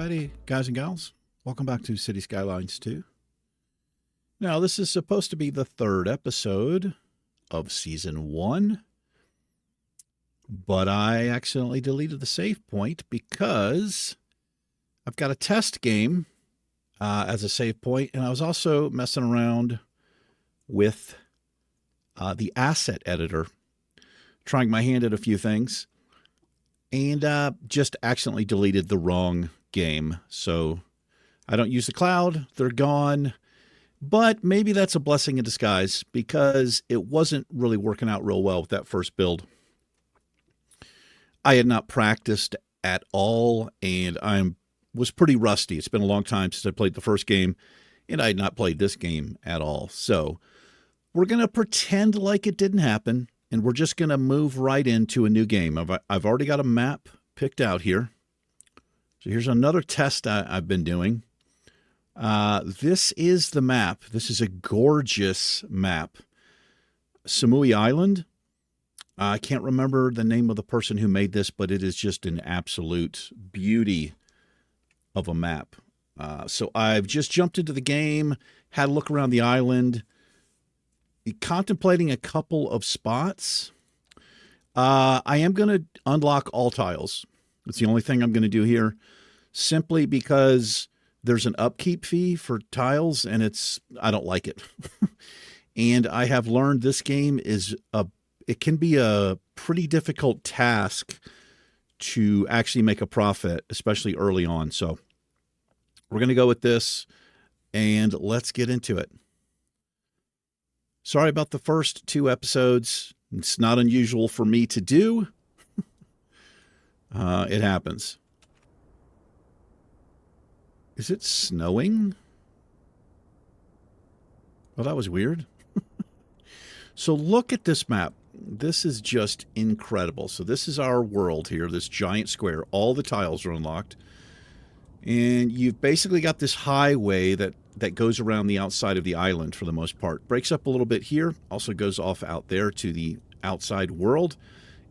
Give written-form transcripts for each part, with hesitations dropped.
Alrighty, guys and gals, welcome back to Cities Skylines 2. Now, this is supposed to be the third episode of Season 1, but I accidentally deleted the save point because I've got a test game as a save point, and I was also messing around with the asset editor, trying my hand at a few things, and just accidentally deleted the wrong game. So I don't use the cloud. They're gone. But maybe that's a blessing in disguise because it wasn't really working out real well with that first build. I had not practiced at all, and I was pretty rusty. It's been a long time since I played the first game, and I had not played this game at all. So we're going to pretend like it didn't happen, and we're just going to move right into a new game. I've already got a map picked out here. So here's another test I've been doing. This is the map. This is a gorgeous map. Samui Island. I can't remember the name of the person who made this, but it is just an absolute beauty of a map. So I've just jumped into the game, had a look around the island, contemplating a couple of spots. I am going to unlock all tiles. That's the only thing I'm going to do here, simply because there's an upkeep fee for tiles, and I don't like it. And I have learned this game it can be a pretty difficult task to actually make a profit, especially early on. So we're going to go with this, and let's get into it. Sorry about the first two episodes. It's not unusual for me to do. It happens. Is it snowing? Well, that was weird. So look at this map. This is just incredible. So this is our world here, this giant square. All the tiles are unlocked. And you've basically got this highway that goes around the outside of the island for the most part. Breaks up a little bit here. Also goes off out there to the outside world.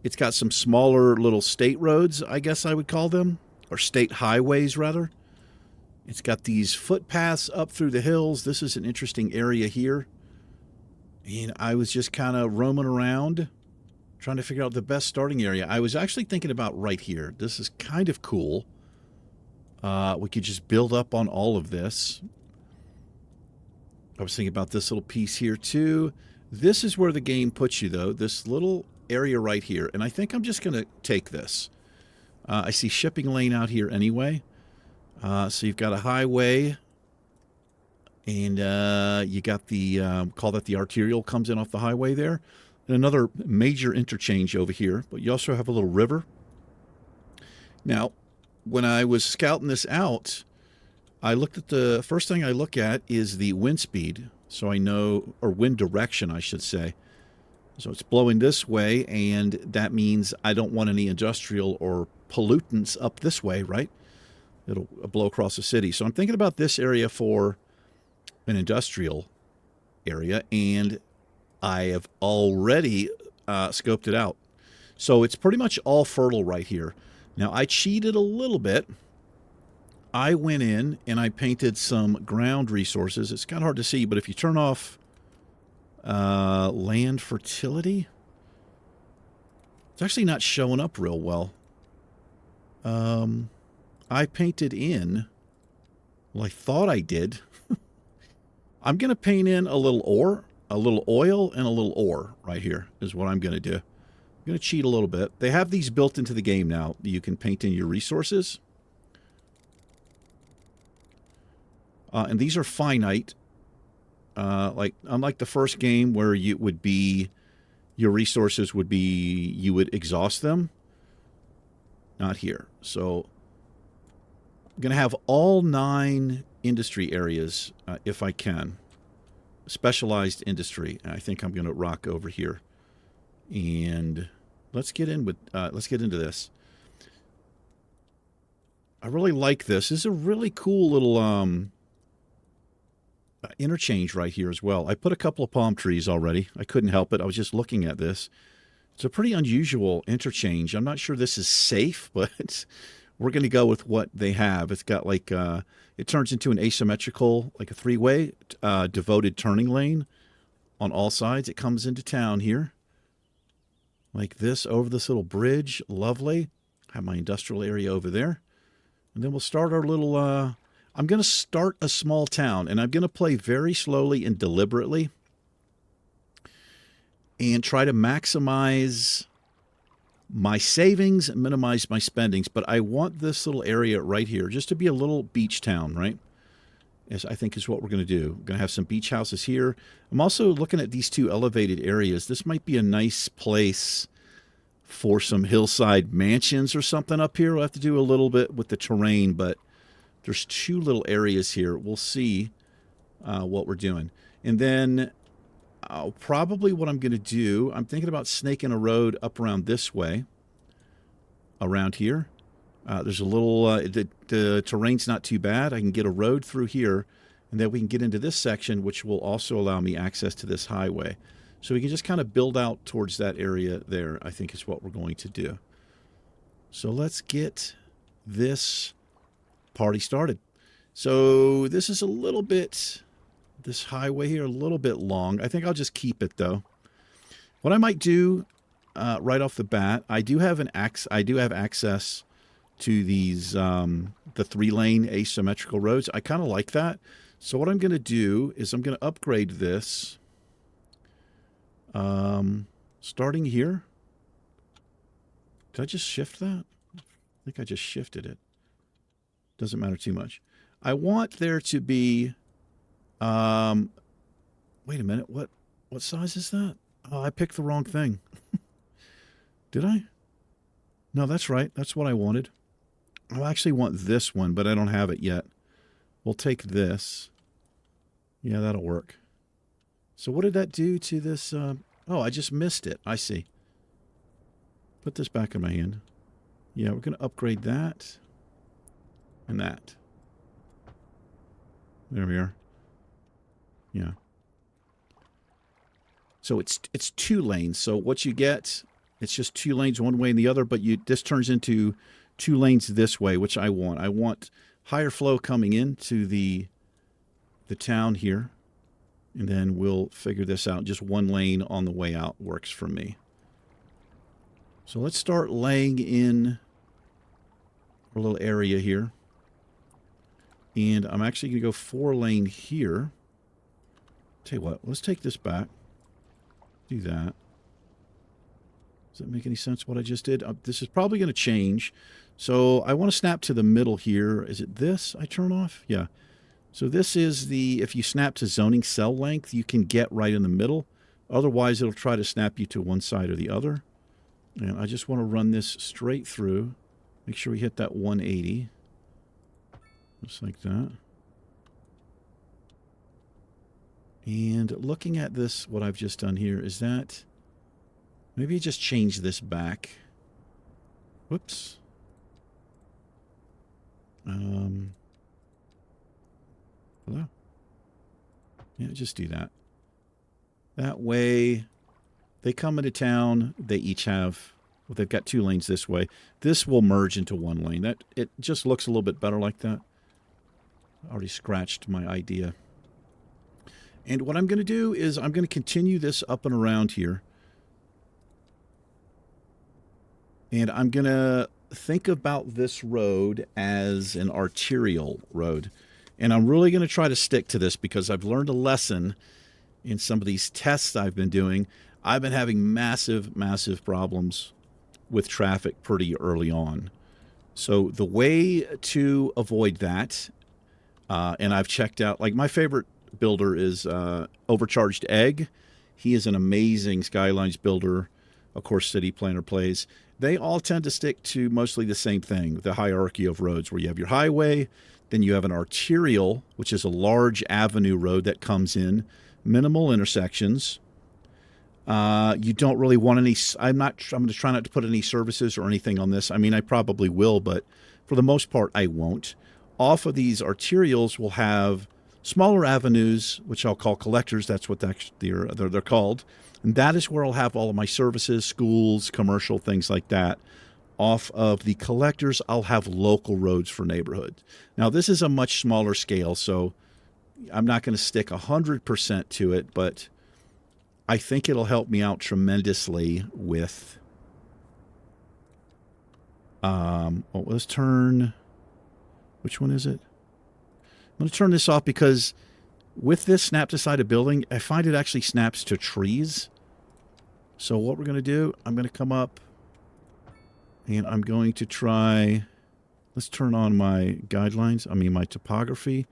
It's got some smaller little state roads, I guess I would call them. Or state highways, rather. It's got these footpaths up through the hills. This is an interesting area here. And I was just kind of roaming around, trying to figure out the best starting area. I was actually thinking about right here. This is kind of cool. We could just build up on all of this. I was thinking about this little piece here too. This is where the game puts you, though. This little area right here. And I think I'm just going to take this. I see shipping lane out here anyway. So you've got a highway, and you got the, call that the arterial, comes in off the highway there. And another major interchange over here, but you also have a little river. Now, when I was scouting this out, I looked at the first thing I look at is the wind speed. So I know, or wind direction, I should say. So it's blowing this way, and that means I don't want any industrial or pollutants up this way, right? It'll blow across the city. So I'm thinking about this area for an industrial area, and I have already scoped it out. So it's pretty much all fertile right here. Now, I cheated a little bit. I went in and I painted some ground resources. It's kind of hard to see, but if you turn off land fertility, it's actually not showing up real well. I painted in, well, I thought I did. I'm going to paint in a little ore, a little oil, and a little ore right here is what I'm going to do. I'm going to cheat a little bit. They have these built into the game now. You can paint in your resources. And these are finite. Unlike the first game where your resources would be, you would exhaust them. Not here. So I'm going to have all 9 industry areas, if I can. Specialized industry. I think I'm going to rock over here. And let's get into this. I really like this. This is a really cool little interchange right here as well. I put a couple of palm trees already. I couldn't help it. I was just looking at this. It's a pretty unusual interchange. I'm not sure this is safe, but we're going to go with what they have. It's got like, it turns into an asymmetrical, like a three-way devoted turning lane on all sides. It comes into town here like this over this little bridge. Lovely. Have my industrial area over there. And then we'll start our little, I'm going to start a small town, and I'm going to play very slowly and deliberately and try to maximize my savings and minimize my spendings. But I want this little area right here just to be a little beach town, right? As I think is what we're going to do. We're going to have some beach houses here. I'm also looking at these two elevated areas. This might be a nice place for some hillside mansions or something up here. We'll have to do a little bit with the terrain, but there's two little areas here. We'll see what we're doing. And then probably what I'm going to do, I'm thinking about snaking a road up around this way, around here. There's a little, the terrain's not too bad. I can get a road through here, and then we can get into this section, which will also allow me access to this highway. So we can just kind of build out towards that area there, I think is what we're going to do. So let's get this party started. So this is a little bit, this highway here, a little bit long. I think I'll just keep it, though. What I might do right off the bat, I do have access to these, the 3-lane asymmetrical roads. I kind of like that. So what I'm going to do is I'm going to upgrade this. Starting here. Did I just shift that? I think I just shifted it. Doesn't matter too much. I want there to be, wait a minute. What size is that? Oh, I picked the wrong thing. Did I? No, that's right. That's what I wanted. I actually want this one, but I don't have it yet. We'll take this. Yeah, that'll work. So what did that do to this? Oh, I just missed it. I see. Put this back in my hand. Yeah, we're going to upgrade that and that. There we are. Yeah. So it's 2 lanes. So what you get, it's just 2 lanes one way and the other, but this turns into 2 lanes this way, which I want. I want higher flow coming into the town here. And then we'll figure this out. Just 1 lane on the way out works for me. So let's start laying in our little area here. And I'm actually going to go 4-lane here. Tell you what, let's take this back. Do that. Does that make any sense what I just did? This is probably going to change. So I want to snap to the middle here. Is it this I turn off? Yeah. So this is if you snap to zoning cell length, you can get right in the middle. Otherwise, it'll try to snap you to one side or the other. And I just want to run this straight through. Make sure we hit that 180. Just like that. And looking at this, what I've just done here, is that maybe just change this back. Whoops. Hello? Yeah, just do that. That way, they come into town, they each have, well, they've got 2 lanes this way. This will merge into 1 lane. It just looks a little bit better like that. I already scratched my idea. And what I'm going to do is I'm going to continue this up and around here. And I'm going to think about this road as an arterial road. And I'm really going to try to stick to this because I've learned a lesson in some of these tests I've been doing. I've been having massive, massive problems with traffic pretty early on. So the way to avoid that, and I've checked out, like my favorite builder is Overcharged Egg. He is an amazing Skylines builder. Of course, City Planner plays. They all tend to stick to mostly the same thing, the hierarchy of roads, where you have your highway, then you have an arterial, which is a large avenue road that comes in, minimal intersections. You don't really want any, I'm going to try not to put any services or anything on this. I mean, I probably will, but for the most part, I won't. Off of these arterials, we'll have smaller avenues, which I'll call collectors. That's what they're called. And that is where I'll have all of my services, schools, commercial, things like that. off of the collectors, I'll have local roads for neighborhoods. Now, this is a much smaller scale, so I'm not going to stick 100% to it, but I think it'll help me out tremendously with... well, let's turn... Which one is it? I'm going to turn this off because with this snap to side of building, I find it actually snaps to trees. So what we're going to do, I'm going to come up and I'm going to try... Let's turn on my guidelines. I mean, my topography.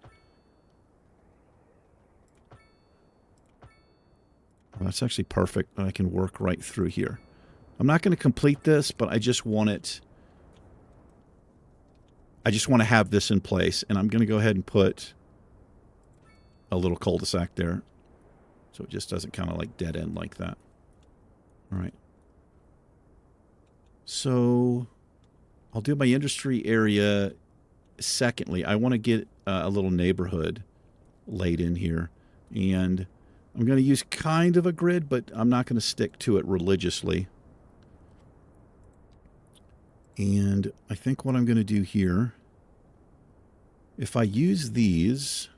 Well, that's actually perfect. I can work right through here. I'm not going to complete this, but I just want it... I just want to have this in place. And I'm going to go ahead and put a little cul-de-sac there. So it just doesn't kind of like dead end like that. All right. So I'll do my industry area secondly. I want to get a little neighborhood laid in here. And I'm going to use kind of a grid, but I'm not going to stick to it religiously. And I think what I'm going to do here, if I use these,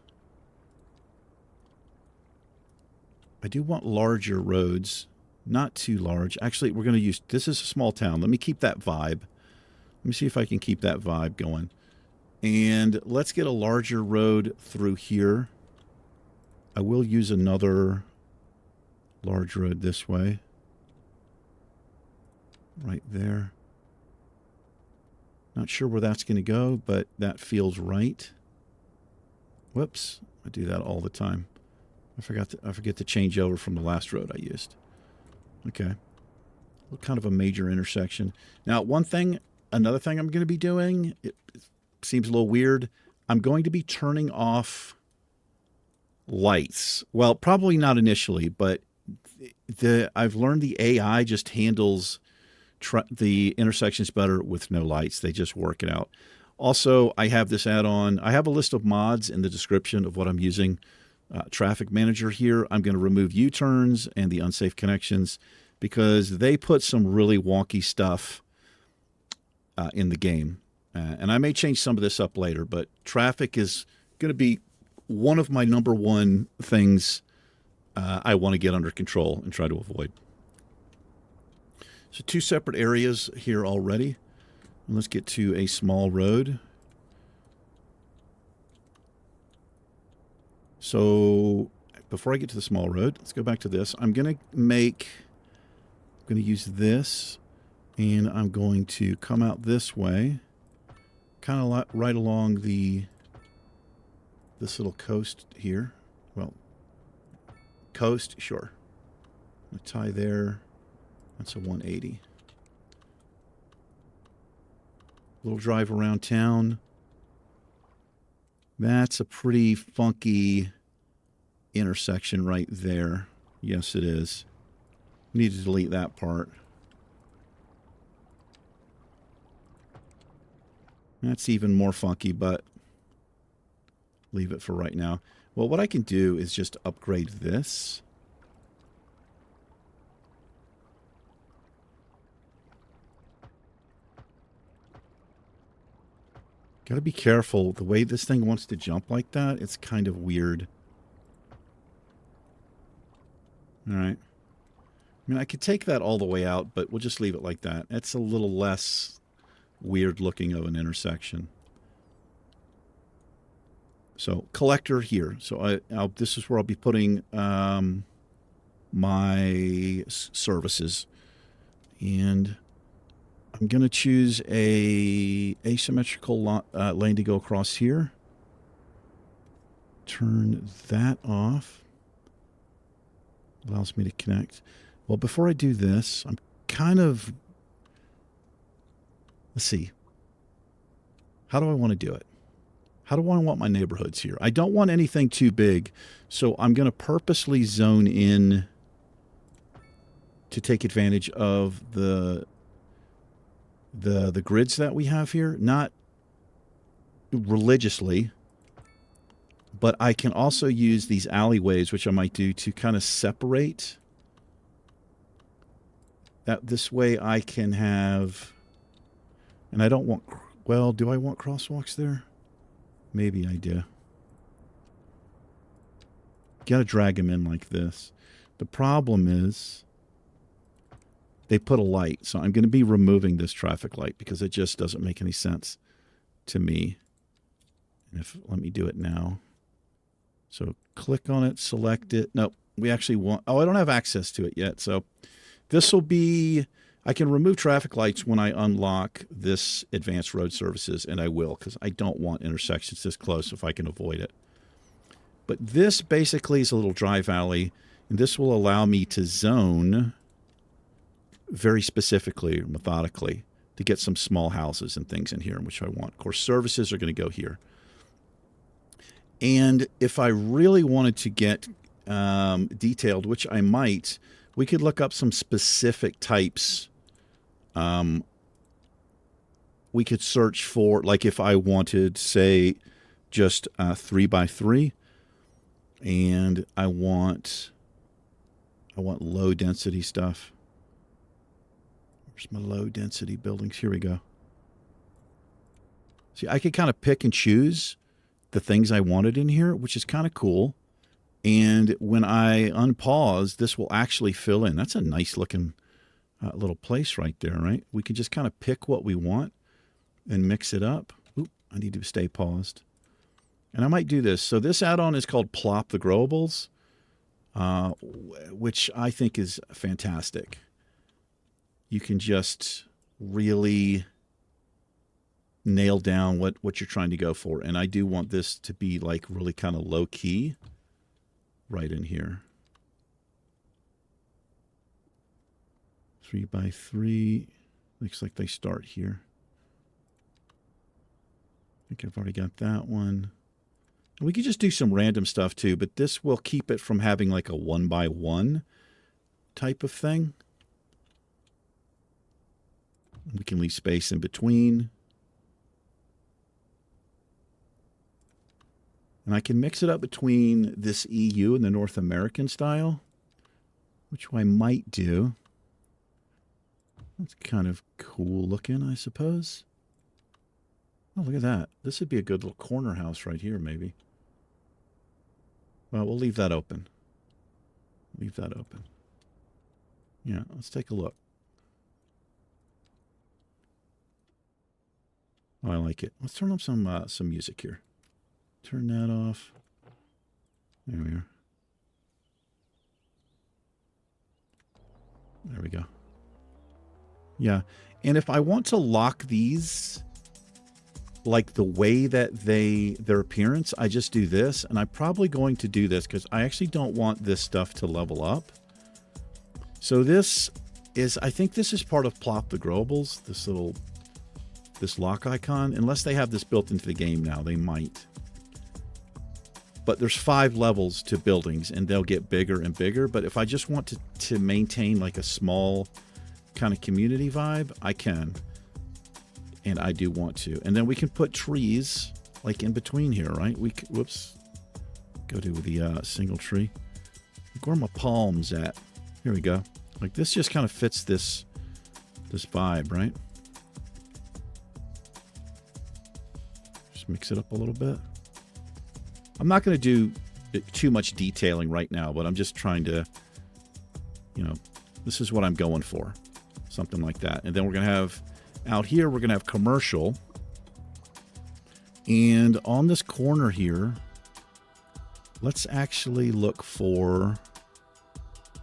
I do want larger roads, not too large. Actually, we're going to use, this is a small town. Let me keep that vibe. Let me see if I can keep that vibe going. And let's get a larger road through here. I will use another large road this way. Right there. Not sure where that's going to go, but that feels right. Whoops. I do that all the time. I forget to change over from the last road I used. Okay. What kind of a major intersection? Now, another thing I'm going to be doing, it seems a little weird. I'm going to be turning off lights. Well, probably not initially, but I've learned the AI just handles the intersections better with no lights. They just work it out. Also, I have this add-on. I have a list of mods in the description of what I'm using. Traffic Manager here. I'm going to remove U-turns and the unsafe connections because they put some really wonky stuff in the game. And I may change some of this up later, but traffic is going to be one of my number one things I want to get under control and try to avoid. So 2 separate areas here already. And let's get to a small road. So before I get to the small road, let's go back to this. I'm going to use this, and I'm going to come out this way, kind of right along this little coast here. Well, coast, sure. I'm going to tie there. That's a 180. Little drive around town. That's a pretty funky intersection right there. Yes, it is. Need to delete that part. That's even more funky, but leave it for right now. Well, what I can do is just upgrade this. Got to be careful. The way this thing wants to jump like that, it's kind of weird. All right. I mean, I could take that all the way out, but we'll just leave it like that. It's a little less weird looking of an intersection. So, collector here. So, this is where I'll be putting my services. And I'm going to choose a asymmetrical lane to go across here. Turn that off. Allows me to connect. Well, before I do this, I'm kind of... Let's see. How do I want to do it? How do I want my neighborhoods here? I don't want anything too big, so I'm going to purposely zone in to take advantage of the grids that we have here. Not religiously, but I can also use these alleyways, which I might do to kind of separate. That this way I can have And I don't want, well, do I want crosswalks there? Maybe I do. Got to drag them in like this. The problem is they put a light. So I'm going to be removing this traffic light because it just doesn't make any sense to me. And let me do it now. So click on it, select it. No, we actually want, oh, I don't have access to it yet. So this will be, I can remove traffic lights when I unlock this advanced road services, and I will because I don't want intersections this close if I can avoid it. But this basically is a little drive alley, and this will allow me to zone very specifically, methodically, to get some small houses and things in here, which I want. Of course, services are going to go here. And if I really wanted to get detailed, which I might, we could look up some specific types. We could search for, like if I wanted, say, just 3x3, and I want low density stuff. Where's my low density buildings? Here we go. See, I could kind of pick and choose the things I wanted in here, which is kind of cool. And when I unpause, this will actually fill in. That's a nice looking little place right there, right? We can just kind of pick what we want and mix it up. Oop, I need to stay paused. And I might do this. So this add-on is called Plop the Growables, which I think is fantastic. You can just really nail down what you're trying to go for. And I do want this to be like really kind of low key right in here. 3x3. Looks like they start here. I think I've already got that one. We could just do some random stuff too, but this will keep it from having like a 1x1 type of thing. We can leave space in between. And I can mix it up between this EU and the North American style, which I might do. That's kind of cool looking, I suppose. Oh, look at that. This would be a good little corner house right here, maybe. Well, we'll leave that open. Leave that open. Yeah, let's take a look. Oh, I like it. Let's turn up some music here. Turn that off. There we are. There we go. Yeah. And if I want to lock these, like the way that their appearance, I just do this. And I'm probably going to do this because I actually don't want this stuff to level up. So this is, I think this is part of Plop the Growables, this lock icon. Unless they have this built into the game now, they might. But there's 5 levels to buildings, and they'll get bigger and bigger. But if I just want to maintain like a small kind of community vibe, I can. And I do want to. And then we can put trees like in between here, right? Whoops. Go to the single tree. Where are my palms at? Here we go. Like this just kind of fits this vibe, right? Just mix it up a little bit. I'm not going to do too much detailing right now, but I'm just trying to, this is what I'm going for. Something like that. And then we're going to have, out here, we're going to have commercial. And on this corner here, let's actually look for,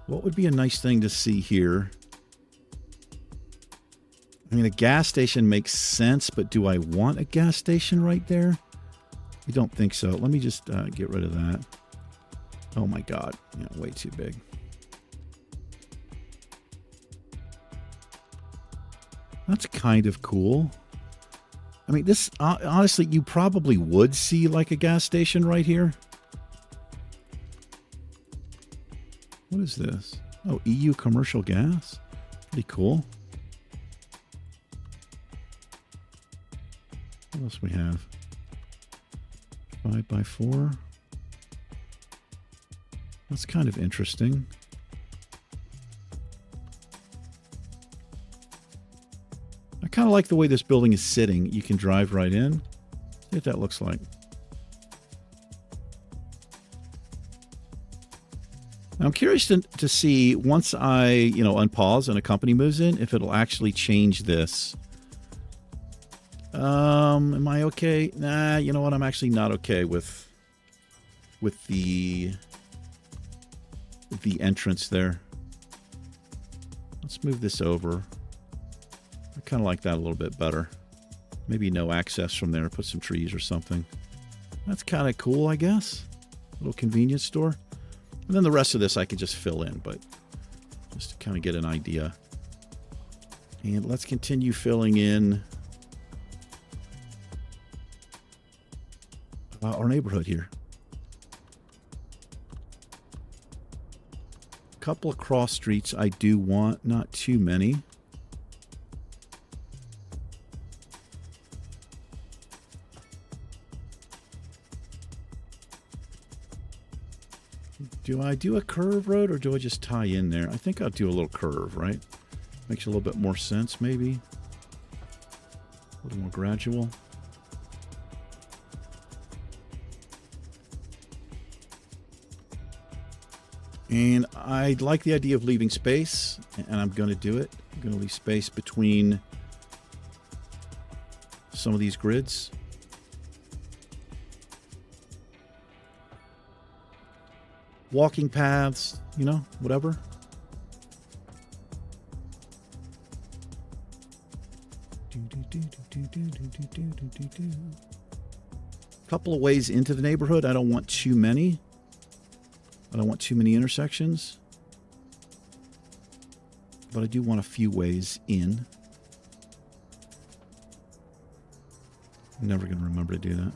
what would be a nice thing to see here? I mean, a gas station makes sense, but do I want a gas station right there? I don't think so. Let me just get rid of that. Oh my God. Yeah, way too big. That's kind of cool. I mean, this, honestly, you probably would see like a gas station right here. What is this? Oh, EU commercial gas. Pretty cool. What else we have? 5x4. That's kind of interesting. kind of like the way this building is sitting. You can drive right in. See what that looks like. I'm curious to see once I, unpause and a company moves in, if it'll actually change this. Am I okay? Nah, you know what? I'm actually not okay with the entrance there. Let's move this over. I kind of like that a little bit better. Maybe no access from there. Put some trees or something. That's kind of cool, I guess. Little convenience store. And then the rest of this I could just fill in, but just to kind of get an idea. And let's continue filling in our neighborhood here. A couple of cross streets I do want, not too many. Do I do a curve road or do I just tie in there? I think I'll do a little curve, right? Makes a little bit more sense, maybe. A little more gradual. And I like the idea of leaving space, and I'm going to do it. I'm going to leave space between some of these grids. Walking paths, whatever. Couple of ways into the neighborhood. I don't want too many. I don't want too many intersections. But I do want a few ways in. I'm never going to remember to do that.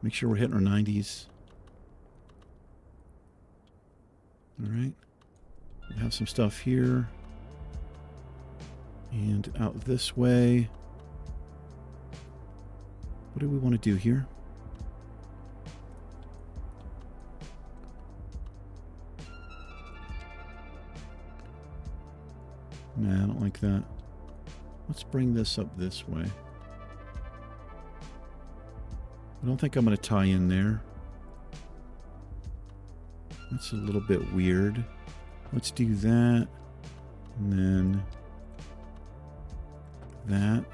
Make sure we're hitting our 90s. All right, we have some stuff here and out this way. What do we want to do here? Nah, I don't like that. Let's bring this up this way. I don't think I'm going to tie in there. That's a little bit weird. Let's do that. And then that.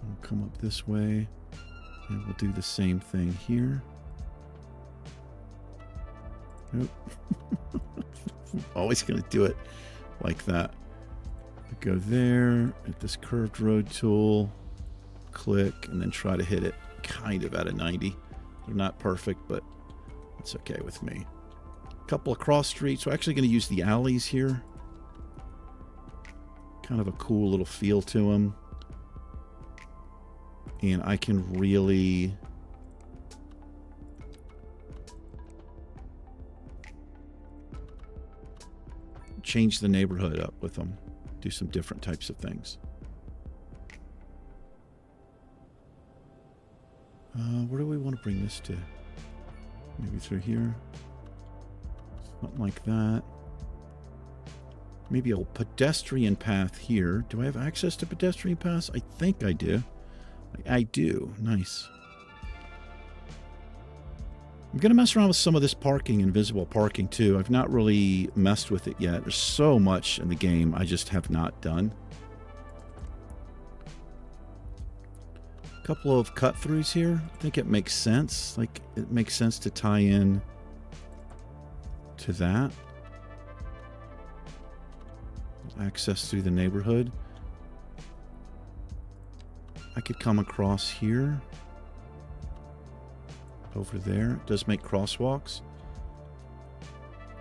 We'll come up this way. And we'll do the same thing here. Nope. Always going to do it like that. Go there at this curved road tool. Click and then try to hit it kind of at a 90. They're not perfect, but it's okay with me. A couple of cross streets. We're actually going to use the alleys here. Kind of a cool little feel to them. And I can really change the neighborhood up with them. Do some different types of things. Where do we want to bring this to? Maybe through here. Something like that. Maybe a pedestrian path here. Do I have access to pedestrian paths? I think I do. I do. Nice. I'm going to mess around with some of this parking, invisible parking, too. I've not really messed with it yet. There's so much in the game I just have not done. A couple of cut-throughs here. I think it makes sense. Like, it makes sense to tie in to that. Access through the neighborhood. I could come across here. Over there. It does make crosswalks.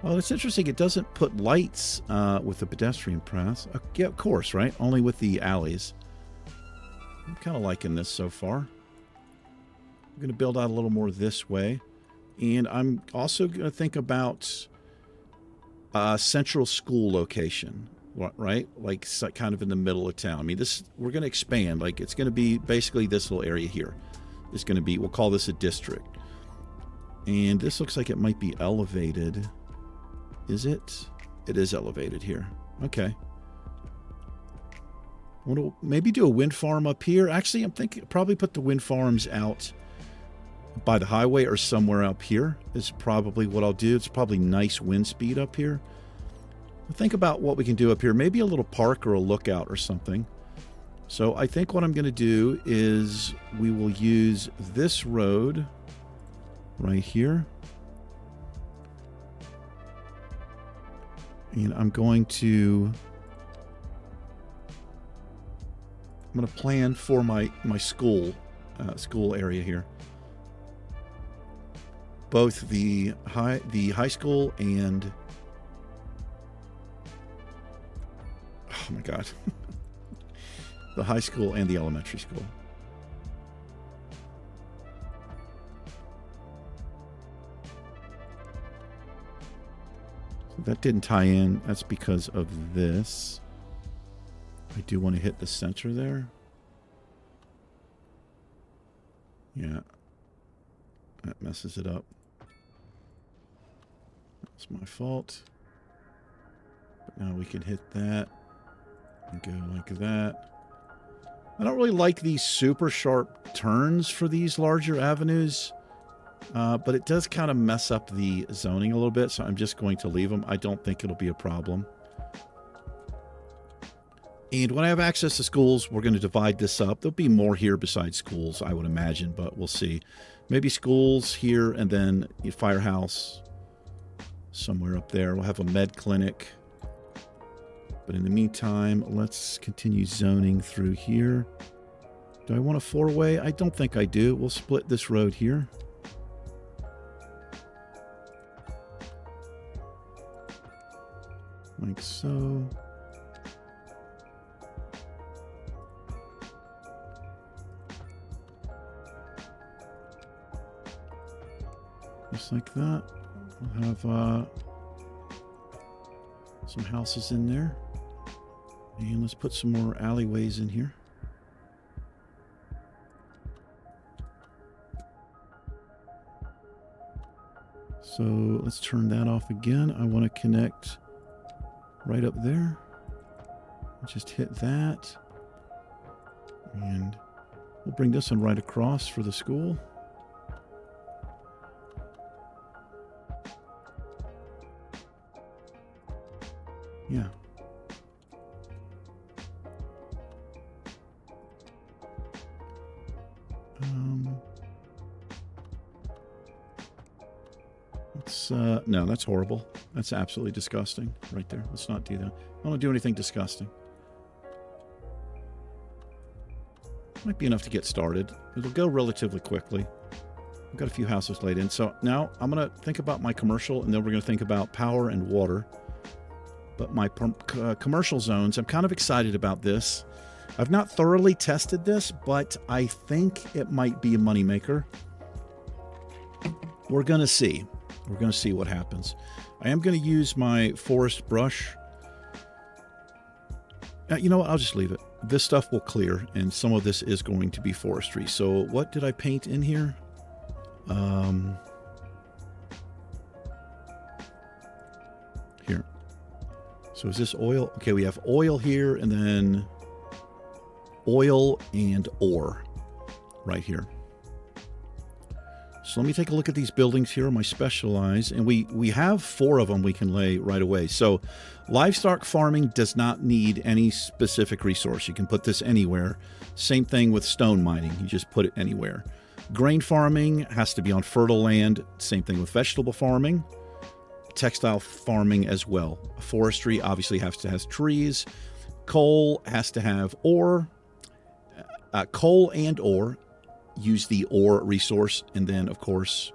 Well, it's interesting. It doesn't put lights with the pedestrian paths. Yeah, of course, right? Only with the alleys. I'm kind of liking this so far. I'm going to build out a little more this way. And I'm also going to think about a central school location, right? Like kind of in the middle of town. I mean, we're going to expand. Like, it's going to be basically this little area here. It's going to be, we'll call this a district. And this looks like it might be elevated. Is it? It is elevated here. Okay. I want to maybe do a wind farm up here. Actually, I'm thinking probably put the wind farms out by the highway or somewhere up here is probably what I'll do. It's probably nice wind speed up here. Think about what we can do up here. Maybe a little park or a lookout or something. So I think what I'm going to do is we will use this road right here. And I'm going to plan for my school area here. Both the high school and oh my god. The high school and the elementary school. So that didn't tie in. That's because of this. I do want to hit the center there. Yeah. That messes it up. That's my fault. But now we can hit that and go like that. I don't really like these super sharp turns for these larger avenues, but it does kind of mess up the zoning a little bit, so I'm just going to leave them. I don't think it'll be a problem. And when I have access to schools, we're going to divide this up. There'll be more here besides schools, I would imagine, but we'll see. Maybe schools here and then a firehouse somewhere up there. We'll have a med clinic. But in the meantime, let's continue zoning through here. Do I want a four-way? I don't think I do. We'll split this road here. Like so. Just like that. We'll have some houses in there. And let's put some more alleyways in here. So let's turn that off again. I want to connect right up there. Just hit that. And we'll bring this one right across for the school. Yeah. No, that's horrible. That's absolutely disgusting right there. Let's not do that. I don't do anything disgusting. Might be enough to get started. It'll go relatively quickly. I've got a few houses laid in. So now I'm going to think about my commercial, and then we're going to think about power and water. But my commercial zones, I'm kind of excited about this. I've not thoroughly tested this, but I think it might be a moneymaker. We're going to see. We're going to see what happens. I am going to use my forest brush. You know what? I'll just leave it. This stuff will clear, and some of this is going to be forestry. So what did I paint in here? Here. So is this oil? Okay, we have oil here, and then oil and ore right here. So let me take a look at these buildings here, my specialize, and we have 4 of them we can lay right away. So livestock farming does not need any specific resource. You can put this anywhere. Same thing with stone mining. You just put it anywhere. Grain farming has to be on fertile land. Same thing with vegetable farming. Textile farming as well. Forestry obviously has to have trees. Coal has to have ore. Coal and ore use the ore resource, and then of course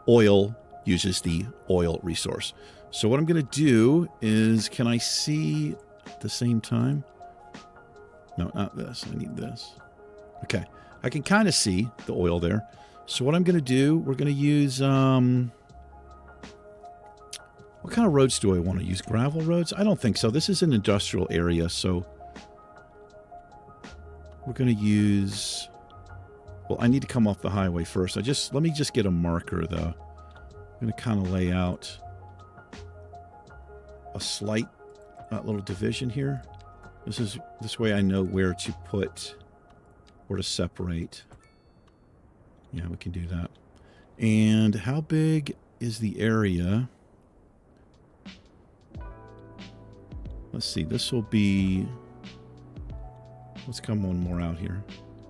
oil uses the oil resource. So what I'm going to do is, can I see at the same time? No, not this. I need this. Okay, I can kind of see the oil there. So what I'm going to do, we're going to use what kind of roads do I want to use? Gravel roads? I don't think so. This is an industrial area, so we're going to use, well, I need to come off the highway first. Let me just get a marker though. I'm going to kind of lay out a slight little division here. This way I know where to put, or to separate. Yeah, we can do that. And how big is the area? Let's see, this will be... Let's come one more out here.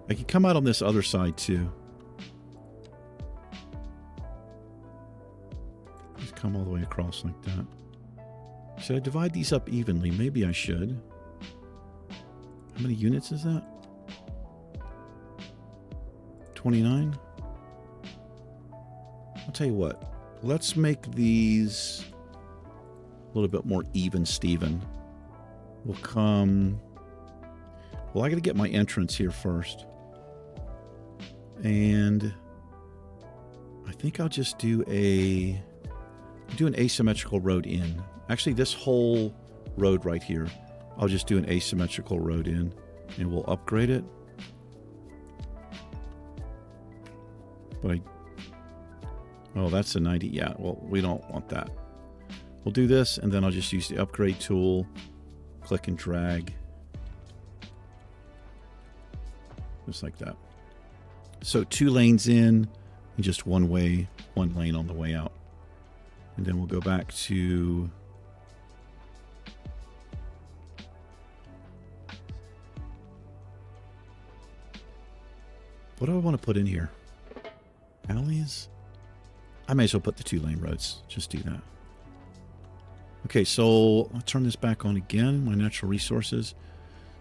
I can come out on this other side too. Just come all the way across like that. Should I divide these up evenly? Maybe I should. How many units is that? 29? I'll tell you what. Let's make these a little bit more even, Steven. We'll come... Well, I got to get my entrance here first. And I think I'll just do an asymmetrical road in. Actually, this whole road right here, I'll just do an asymmetrical road in, and we'll upgrade it. But oh, that's a 90. Yeah, well, we don't want that. We'll do this, and then I'll just use the upgrade tool, click and drag. Just like that. So 2 lanes in and just one lane on the way out. And then we'll go back to... What do I want to put in here? Alleys? I may as well put the 2-lane roads. Just do that. Okay, so I'll turn this back on again, my natural resources.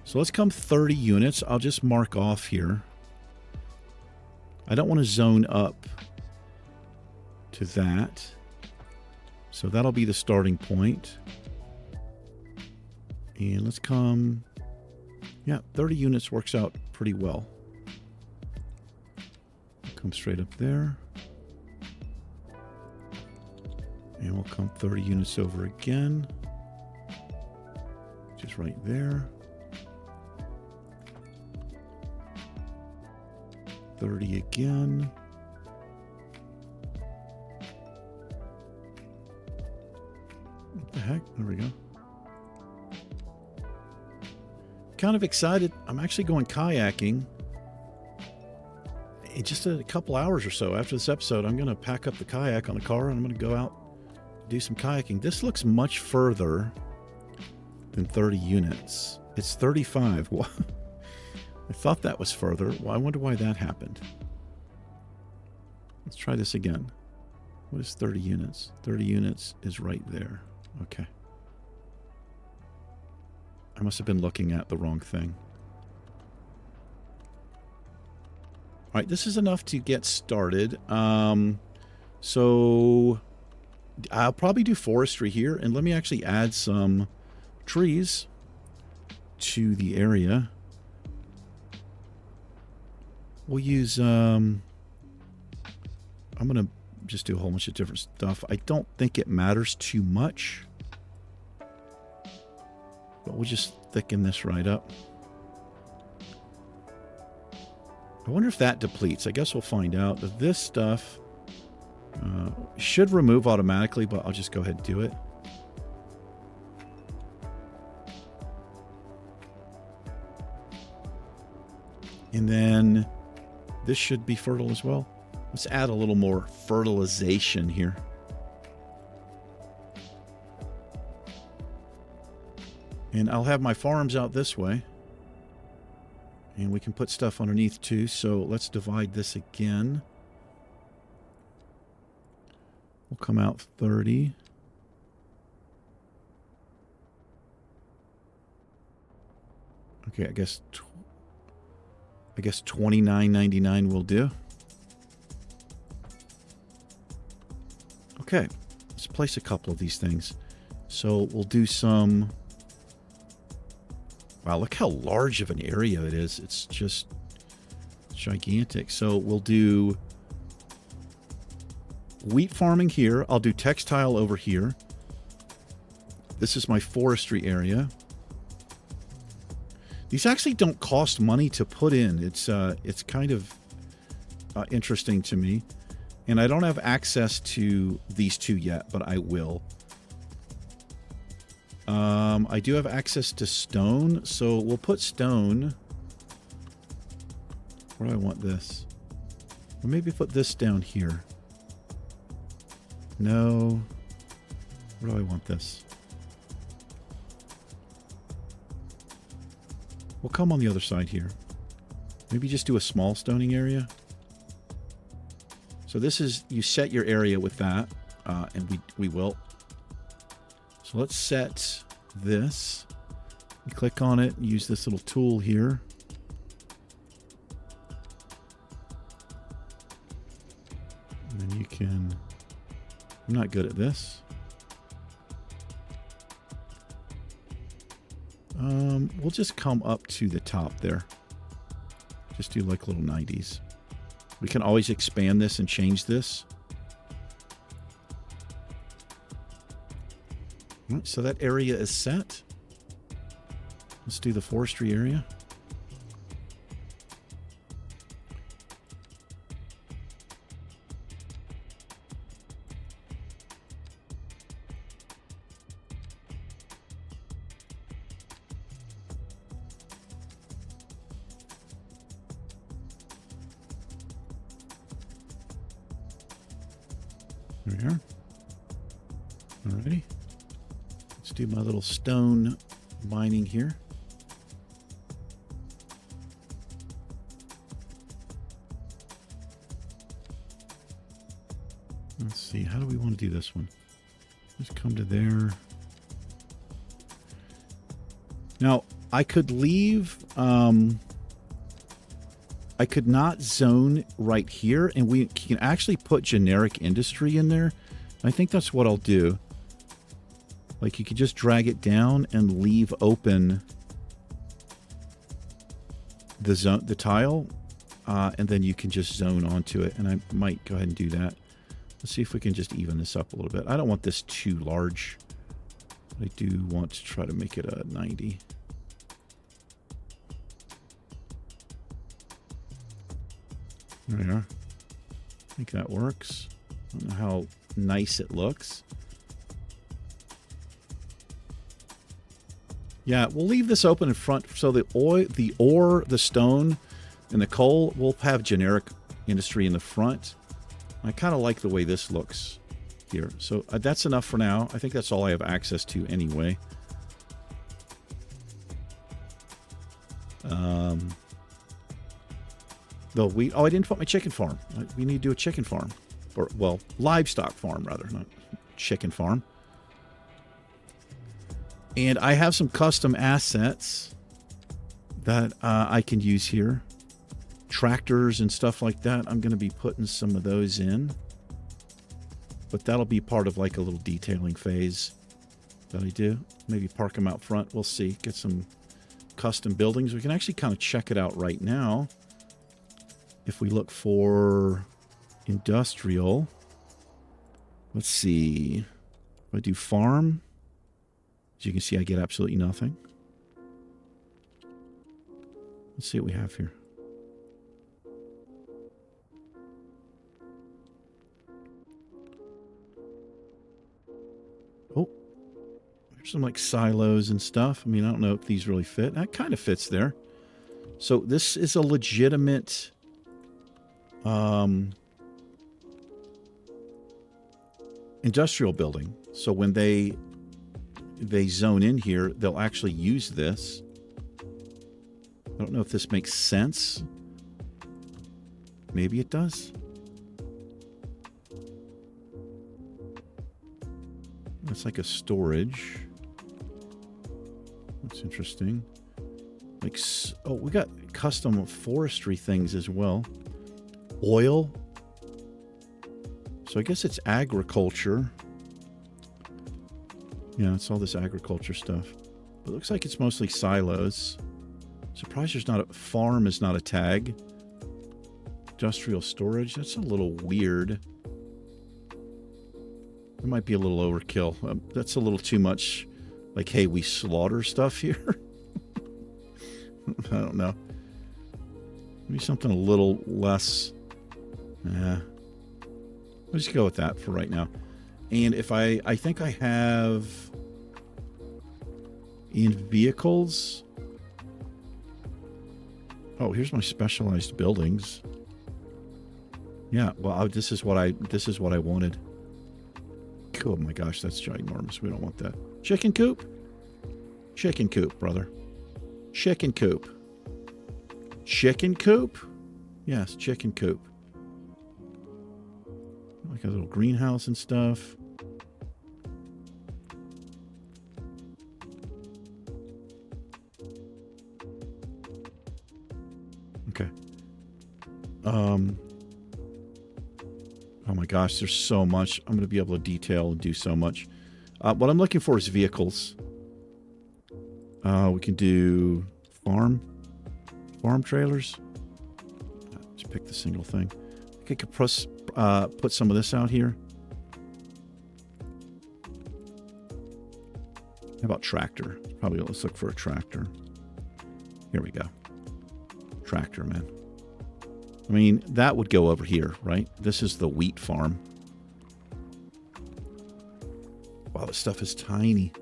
So let's come 30 units. I'll just mark off here. I don't want to zone up to that. So that'll be the starting point. And let's come... Yeah, 30 units works out pretty well. Come straight up there. And we'll come 30 units over again. Just right there. 30 again. What the heck? There we go. Kind of excited. I'm actually going kayaking. In just a couple hours or so after this episode, I'm going to pack up the kayak on the car and I'm going to go out and do some kayaking. This looks much further than 30 units. It's 35. I thought that was further. Well, I wonder why that happened. Let's try this again. What is 30 units? 30 units is right there. Okay. I must have been looking at the wrong thing. All right, this is enough to get started. So I'll probably do forestry here, and let me actually add some trees to the area. We'll use, I'm going to just do a whole bunch of different stuff. I don't think it matters too much, but we'll just thicken this right up. I wonder if that depletes. I guess we'll find out. This stuff should remove automatically, but I'll just go ahead and do it. And then this should be fertile as well. Let's add a little more fertilization here. And I'll have my farms out this way. And we can put stuff underneath too. So let's divide this again. We'll come out 30. Okay, I guess $29.99 will do. Okay, let's place a couple of these things. So we'll do some... Wow, look how large of an area it is. It's just gigantic. So we'll do wheat farming here. I'll do textile over here. This is my forestry area. These actually don't cost money to put in. It's kind of interesting to me. And I don't have access to these two yet, but I will. I do have access to stone, so we'll put stone. Where do I want this? Or maybe put this down here. No. Where do I want this? We'll come on the other side here. Maybe just do a small stoning area. So this is, you set your area with that, and we will. So let's set this. You click on it, use this little tool here. And then you can, I'm not good at this. We'll just come up to the top there. Just do like little 90s. We can always expand this and change this. All right, so that area is set. Let's do the forestry area. There we are. Alrighty. Let's do my little stone mining here. Let's see, how do we want to do this one? Just come to there. Now, I could leave, I could not zone right here, and we can actually put generic industry in there. I think that's what I'll do. Like, you could just drag it down and leave open the zone, the tile, and then you can just zone onto it. And I might go ahead and do that. Let's see if we can just even this up a little bit. I don't want this too large. I do want to try to make it a 90. There we are. I think that works. I don't know how nice it looks. Yeah, we'll leave this open in front so the ore, the stone, and the coal will have generic industry in the front. I kind of like the way this looks here. So that's enough for now. I think that's all I have access to anyway. Though I didn't put my chicken farm. We need to do a chicken farm. Or, well, livestock farm, rather, not chicken farm. And I have some custom assets that I can use here. Tractors and stuff like that. I'm going to be putting some of those in. But that'll be part of like a little detailing phase that I do. Maybe park them out front. We'll see. Get some custom buildings. We can actually kind of check it out right now. If we look for industrial, let's see. If I do farm, as you can see, I get absolutely nothing. Let's see what we have here. Oh, there's some like silos and stuff. I mean, I don't know if these really fit. That kind of fits there. So this is a legitimate industrial building. So when they zone in here, they'll actually use this. I don't know if this makes sense. Maybe it does. That's like a storage. That's interesting. Like, oh, we got custom forestry things as well. Oil. So I guess it's agriculture. Yeah, it's all this agriculture stuff. But it looks like it's mostly silos. Surprised there's not a farm is not a tag. Industrial storage. That's a little weird. It might be a little overkill. That's a little too much. Like, hey, we slaughter stuff here. I don't know. Maybe something a little less. Yeah. We'll just go with that for right now. And if I think I have In vehicles. Oh, here's my specialized buildings. Yeah, well, this is what I wanted. Oh my gosh, that's ginormous. We don't want that. Chicken coop? Chicken coop, brother. Chicken coop. Chicken coop? Yes, chicken coop. Like a little greenhouse and stuff. Okay. Oh my gosh, there's so much. I'm going to be able to detail and do so much. What I'm looking for is vehicles. We can do farm trailers. Just pick the single thing. I could put some of this out here. How about tractor? Probably let's look for a tractor. Here we go. Tractor, man. I mean, that would go over here, right? This is the wheat farm. Wow, this stuff is tiny.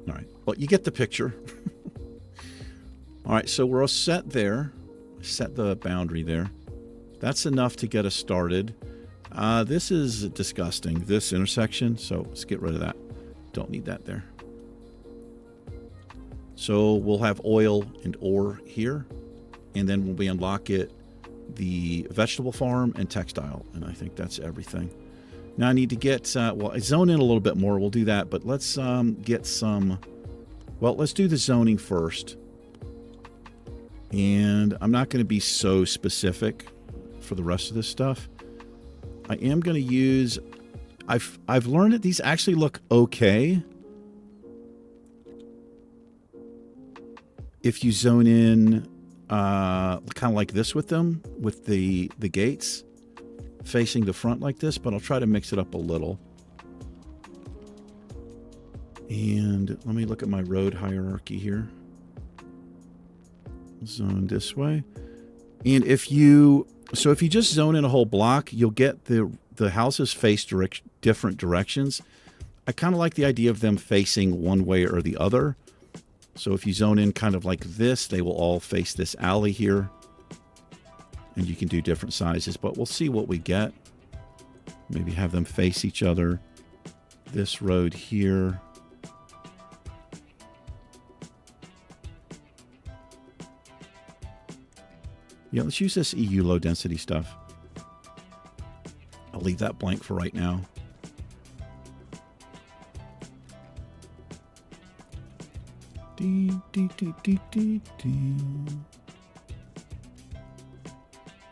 All right. Well, you get the picture. All right, so we're all set there. Set the boundary there. That's enough to get us started. This is disgusting, this intersection, so let's get rid of that. Don't need that there. So we'll have oil and ore here. And then when we unlock it, the vegetable farm and textile. And I think that's everything. Now I need to get, well, I zone in a little bit more. We'll do that. But let's get some, well, let's do the zoning first. And I'm not going to be so specific for the rest of this stuff. I am going to use, I've learned that these actually look okay if you zone in kind of like this with them, with the gates facing the front like this, but I'll try to mix it up a little. And let me look at my road hierarchy here. Zone this way. And if you just zone in a whole block, you'll get the houses face different directions. I kind of like the idea of them facing one way or the other. So if you zone in kind of like this, they will all face this alley here. And you can do different sizes, but we'll see what we get. Maybe have them face each other. This road here. Yeah, let's use this EU low density stuff. I'll leave that blank for right now.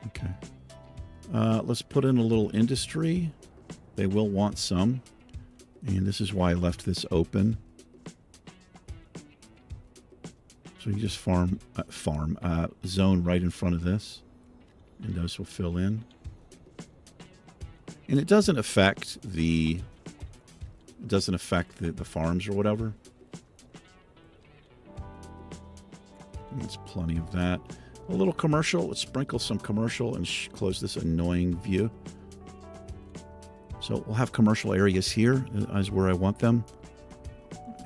Okay. Let's put in a little industry. They will want some. And this is why I left this open. So you just zone right in front of this. And those will fill in. And it doesn't affect the farms or whatever. There's plenty of that. A little commercial. Let's sprinkle some commercial and close this annoying view. So we'll have commercial areas here as where I want them.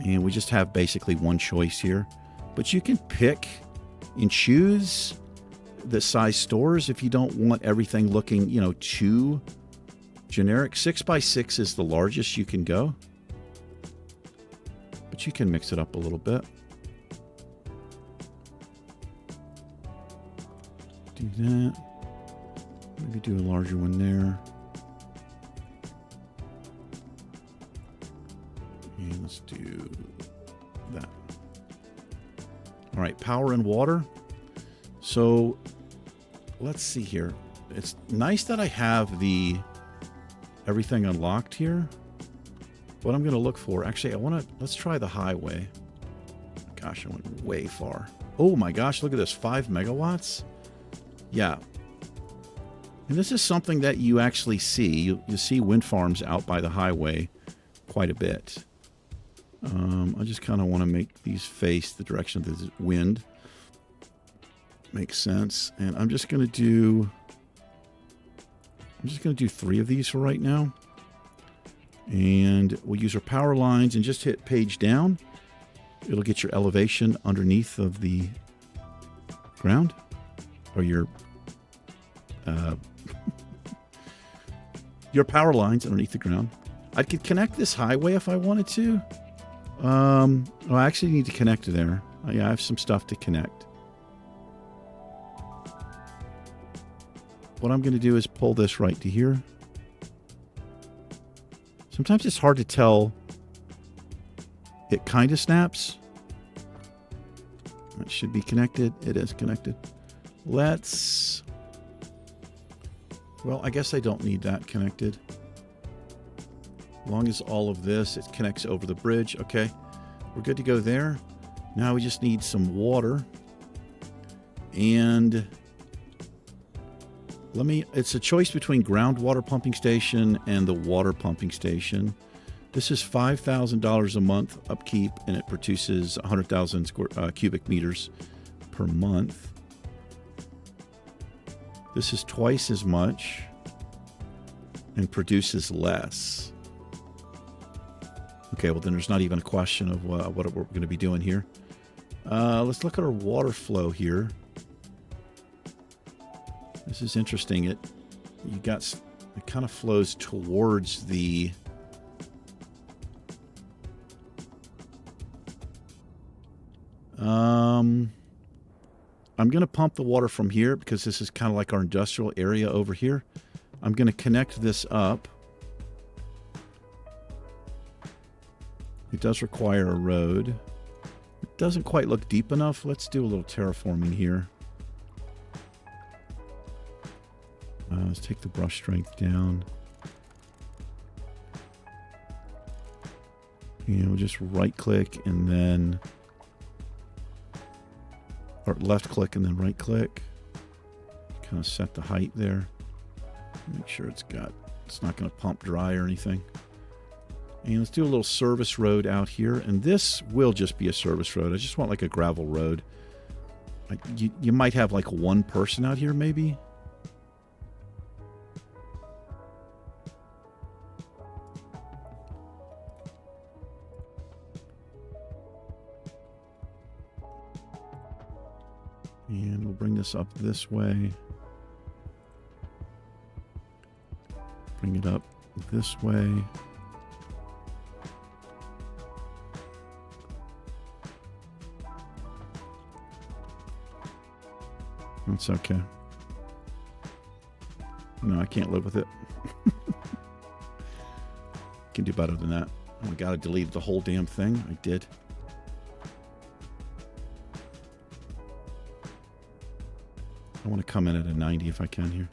And we just have basically one choice here. But you can pick and choose the size stores if you don't want everything looking, too generic. 6x6 is the largest you can go. But you can mix it up a little bit. Do that. Maybe do a larger one there. And let's do that. All right, power and water. So let's see here. It's nice that I have everything unlocked here. What I'm going to look for, actually, let's try the highway. Gosh, I went way far. Oh my gosh, look at this, 5 megawatts. Yeah. And this is something that you actually see. You see wind farms out by the highway quite a bit. I just kind of want to make these face the direction of the wind. Makes sense. And I'm just going to do 3 of these for right now. And we'll use our power lines and just hit page down. It'll get your elevation underneath of the ground, or your power lines underneath the ground. I could connect this highway if I wanted to. Well, I actually need to connect to there. Yeah, I have some stuff to connect. What I'm going to do is pull this right to here. Sometimes it's hard to tell. It kind of snaps. It should be connected. It is connected. Let's... Well, I guess I don't need that connected. As long as all of this, it connects over the bridge. Okay, we're good to go there. Now we just need some water. And it's a choice between groundwater pumping station and the water pumping station. This is $5,000 a month upkeep, and it produces 100,000 cubic meters per month. This is twice as much and produces less. Okay, well then there's not even a question of what we're going to be doing here. Let's look at our water flow here. This is interesting. It kind of flows towards the... I'm going to pump the water from here because this is kind of like our industrial area over here. I'm going to connect this up. It does require a road. It doesn't quite look deep enough. Let's do a little terraforming here. Let's take the brush strength down. And we'll just right click and then... or left click and then right click. Kind of set the height there. Make sure it's not going to pump dry or anything. And let's do a little service road out here. And this will just be a service road. I just want like a gravel road. You might have like one person out here maybe. And we'll bring this up this way. Bring it up this way. That's okay. No, I can't live with it. Can do better than that. Oh my god, I deleted the whole damn thing. I did. I want to come in at a 90 if I can here.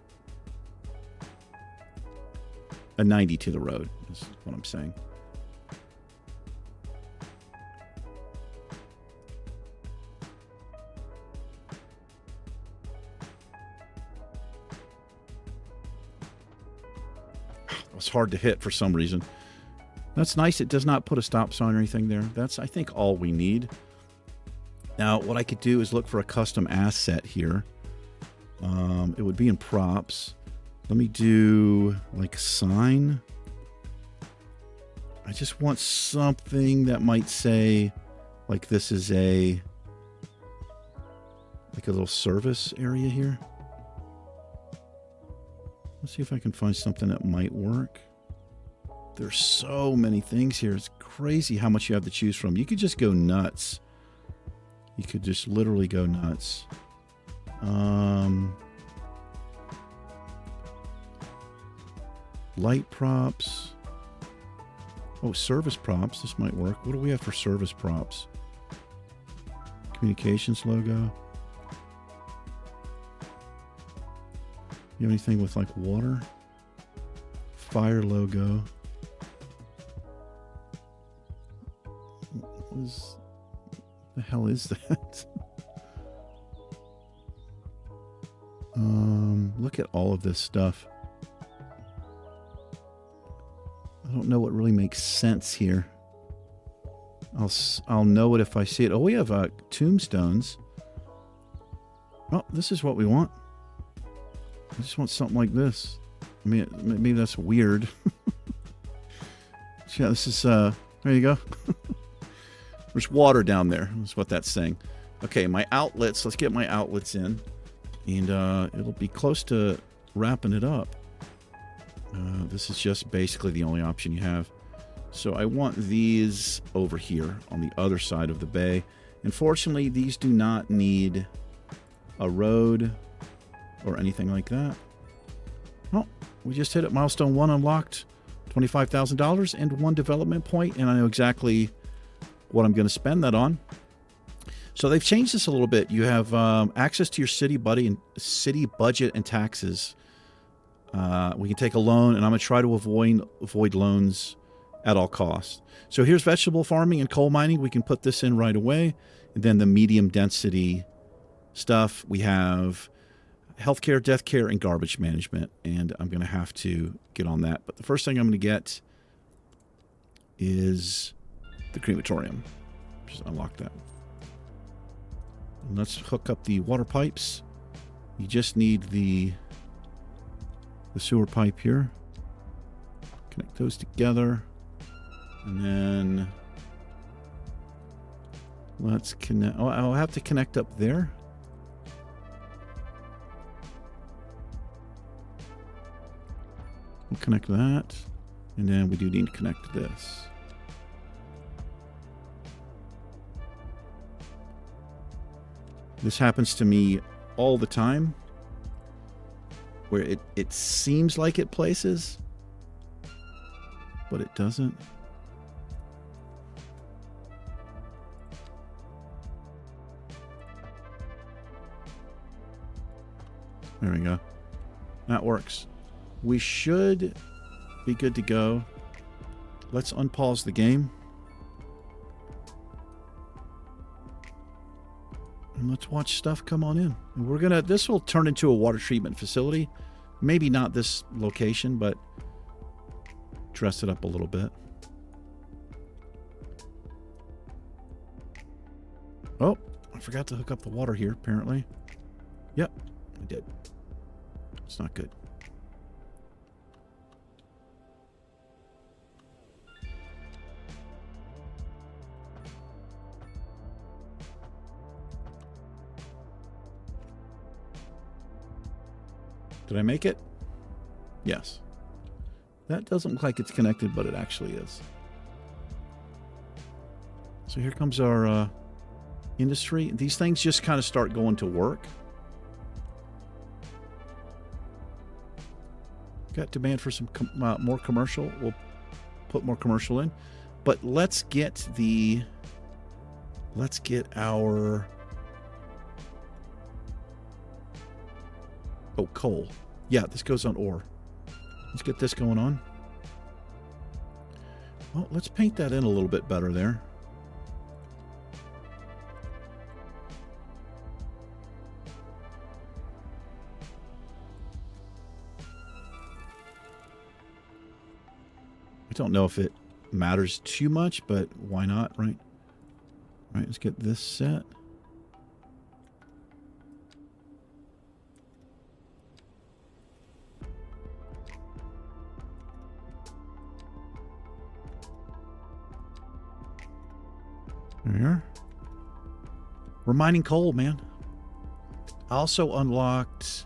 A 90 to the road is what I'm saying. It was hard to hit for some reason. That's nice. It does not put a stop sign or anything there. That's, I think, all we need. Now, what I could do is look for a custom asset here. It would be in props. Let me do like a sign. I just want something that might say like this is like a little service area here. Let's see if I can find something that might work. There's so many things here. It's crazy how much you have to choose from. You could just go nuts. You could just literally go nuts. Light props. Oh, service props. This might work. What do we have for service props? Communications logo. You have anything with like water? Fire logo. What the hell is that? Look at all of this stuff. I don't know what really makes sense here. I'll know it if I see it. Oh, we have tombstones. Oh, this is what we want. I just want something like this. I mean, maybe that's weird. Yeah, this is, there you go. There's water down there. That's what that's saying. Okay, my outlets. Let's get my outlets in. And it'll be close to wrapping it up. This is just basically the only option you have. So I want these over here on the other side of the bay. Unfortunately, these do not need a road or anything like that. Oh, we just hit it. Milestone 1 unlocked. $25,000 and 1 development point, and I know exactly what I'm going to spend that on. So they've changed this a little bit. You have access to your city budget and taxes. We can take a loan, and I'm going to try to avoid loans at all costs. So here's vegetable farming and coal mining. We can put this in right away. And then the medium density stuff, we have healthcare, death care, and garbage management. And I'm going to have to get on that. But the first thing I'm going to get is the crematorium. Just unlock that. And let's hook up the water pipes. You just need the sewer pipe here. Connect those together. And then let's connect. Oh, I'll have to connect up there. We'll connect that. And then we do need to connect this. This happens to me all the time, where it seems like it places, but it doesn't. There we go. That works. We should be good to go. Let's unpause the game. And let's watch stuff come on in. And this will turn into a water treatment facility. Maybe not this location, but dress it up a little bit. Oh, I forgot to hook up the water here, apparently. Yep, I did. It's not good. Did I make it? Yes. That doesn't look like it's connected, but it actually is. So here comes our industry. These things just kind of start going to work. Got demand for some more commercial. We'll put more commercial in. But let's get our... Oh, coal. Yeah, this goes on ore. Let's get this going on. Well, let's paint that in a little bit better there. I don't know if it matters too much, but why not, right? All right, let's get this set. There we are. We're mining coal, man. I also unlocked...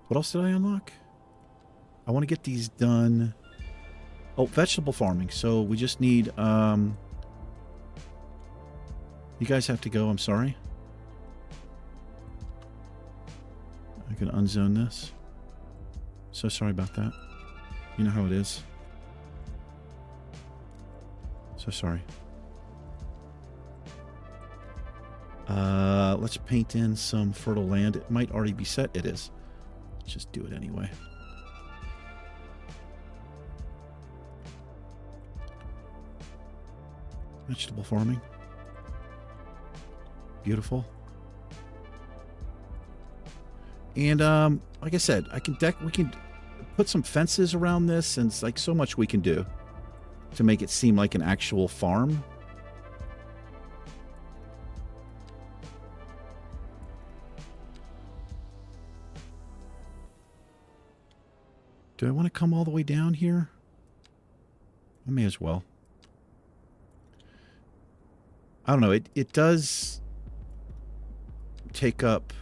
What else did I unlock? I want to get these done... Oh, vegetable farming. So we just need... You guys have to go, I'm sorry. I can unzone this. So sorry about that. You know how it is. So sorry. Let's paint in some fertile land. It might already be set. It is. Let's just do it anyway. Vegetable farming. Beautiful. And like I said, we can put some fences around this, and it's like so much we can do to make it seem like an actual farm. Do I want to come all the way down here? I may as well. I don't know. It does take up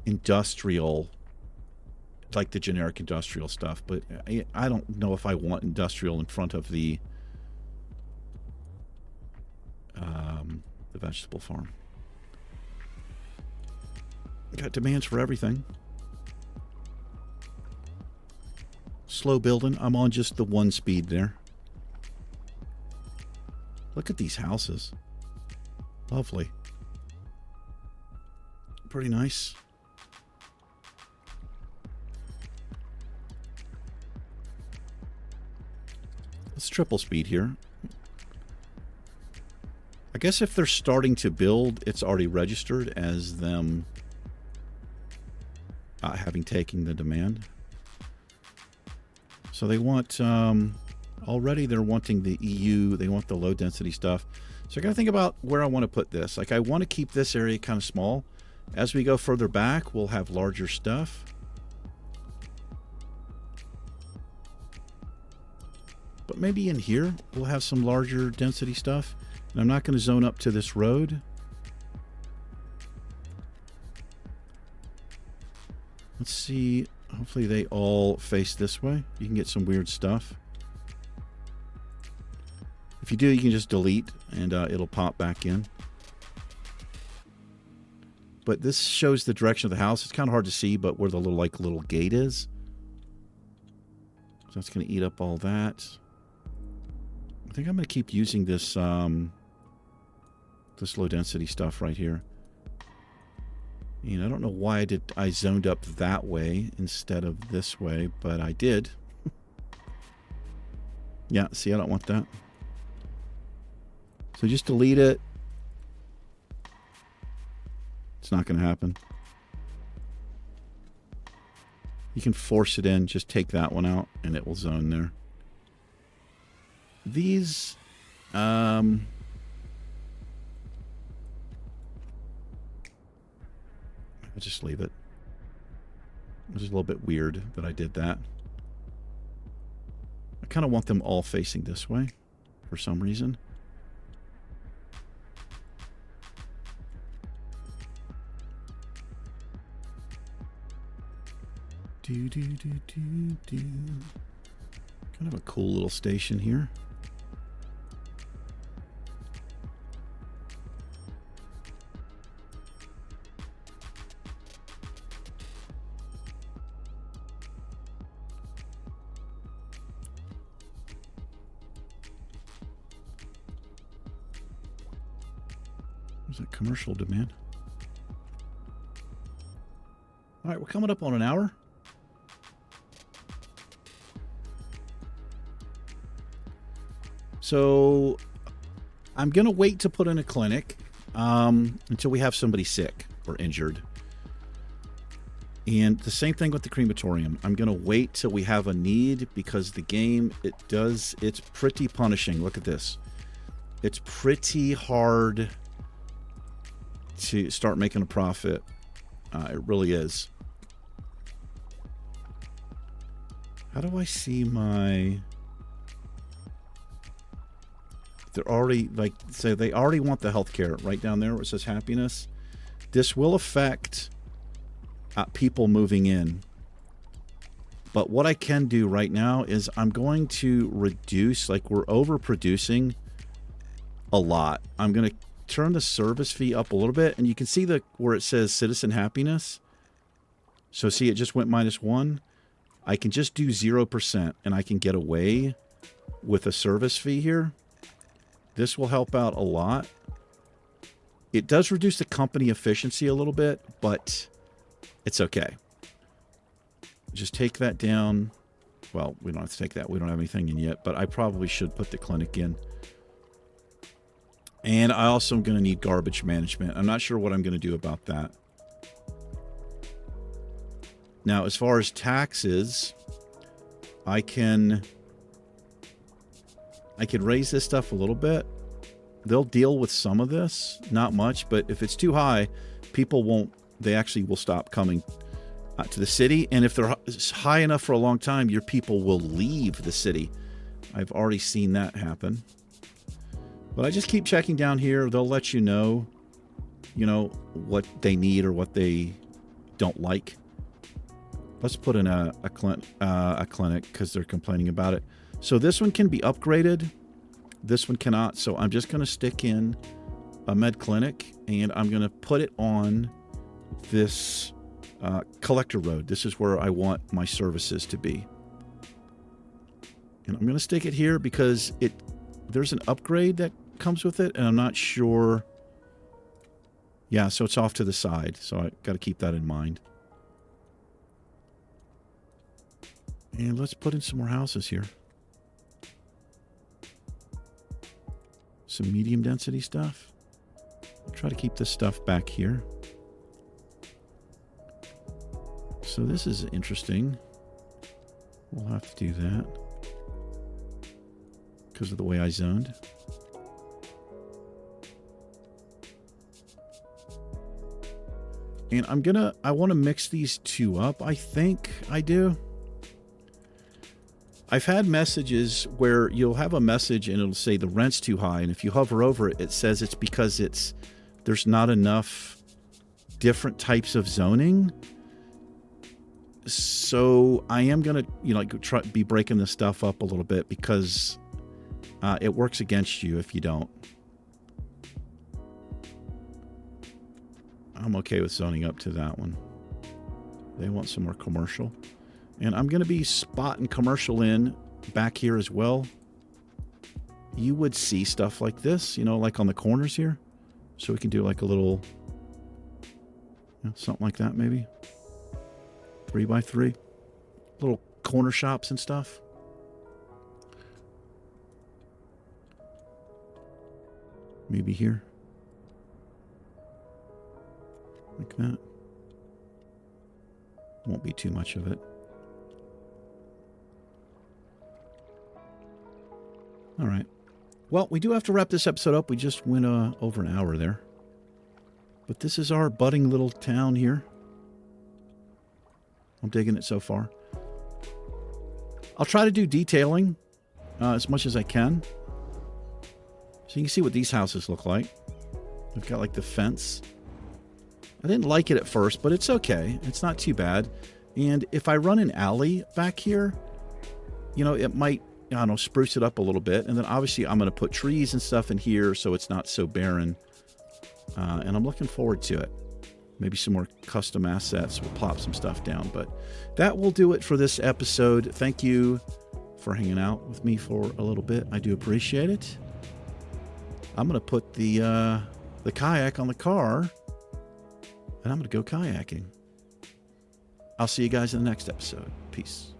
industrial, like the generic industrial stuff, but I don't know if I want industrial in front of the vegetable farm. Got demands for everything. Slow building. I'm on just the 1 speed there. Look at these houses. Lovely. Pretty nice. Let's triple speed here. I guess if they're starting to build, it's already registered as them having taken the demand. So they want, already they're wanting the EU, they want the low density stuff. So I got to think about where I want to put this. Like I want to keep this area kind of small. As we go further back, we'll have larger stuff. But maybe in here, we'll have some larger density stuff. And I'm not going to zone up to this road. Let's see. Hopefully they all face this way. You can get some weird stuff. If you do, you can just delete and it'll pop back in. But this shows the direction of the house. It's kind of hard to see, but where the little gate is. So that's going to eat up all that. I think I'm going to keep using this this low density stuff right here. And I don't know why I zoned up that way instead of this way, but I did. Yeah, see, I don't want that. So just delete it. It's not going to happen. You can force it in. Just take that one out, and it will zone there. These... I'll just leave it. It was a little bit weird that I did that. I kind of want them all facing this way for some reason. Kind of a cool little station here. There's that commercial demand. All right, we're coming up on an hour. So I'm going to wait to put in a clinic until we have somebody sick or injured. And the same thing with the crematorium. I'm going to wait till we have a need because the game, it's pretty punishing. Look at this. It's pretty hard to start making a profit. It really is. How do I see my... They're already, like, say they already want the healthcare right down there where it says happiness. This will affect people moving in. But what I can do right now is I'm going to reduce, like we're overproducing a lot. I'm going to turn the service fee up a little bit, and you can see where it says citizen happiness. So see, it just went -1. I can just do 0% and I can get away with a service fee here. This will help out a lot. It does reduce the company efficiency a little bit, but it's okay. Just take that down. Well, we don't have to take that. We don't have anything in yet, but I probably should put the clinic in. And I also am going to need garbage management. I'm not sure what I'm going to do about that. Now, as far as taxes, I can raise this stuff a little bit. They'll deal with some of this, not much, but if it's too high, people won't, they actually will stop coming to the city. And if they're high enough for a long time, your people will leave the city. I've already seen that happen. But I just keep checking down here. They'll let you know, what they need or what they don't like. Let's put in a clinic because they're complaining about it. So this one can be upgraded. This one cannot. So I'm just going to stick in a med clinic, and I'm going to put it on this collector road. This is where I want my services to be. And I'm going to stick it here because there's an upgrade that comes with it, and I'm not sure. Yeah, so it's off to the side, so I got to keep that in mind. And let's put in some more houses here. Some medium density stuff. I'll try to keep this stuff back here. So this is interesting. We'll have to do that because of the way I zoned. And I want to mix these two up. I think I do. I've had messages where you'll have a message and it'll say the rent's too high. And if you hover over it, it says it's because there's not enough different types of zoning. So I am going to, be breaking this stuff up a little bit because it works against you if you don't. I'm okay with zoning up to that one. They want some more commercial. And I'm going to be spotting commercial in back here as well. You would see stuff like this, like on the corners here. So we can do like a little, something like that maybe. 3x3. Little corner shops and stuff. Maybe here. Like that. Won't be too much of it. All right. Well, we do have to wrap this episode up. We just went over an hour there. But this is our budding little town here. I'm digging it so far. I'll try to do detailing as much as I can. So you can see what these houses look like. We've got like the fence. I didn't like it at first, but it's okay. It's not too bad. And if I run an alley back here, it might, spruce it up a little bit. And then obviously I'm going to put trees and stuff in here so it's not so barren. And I'm looking forward to it. Maybe some more custom assets. We'll plop some stuff down. But that will do it for this episode. Thank you for hanging out with me for a little bit. I do appreciate it. I'm going to put the kayak on the car. And I'm going to go kayaking. I'll see you guys in the next episode. Peace.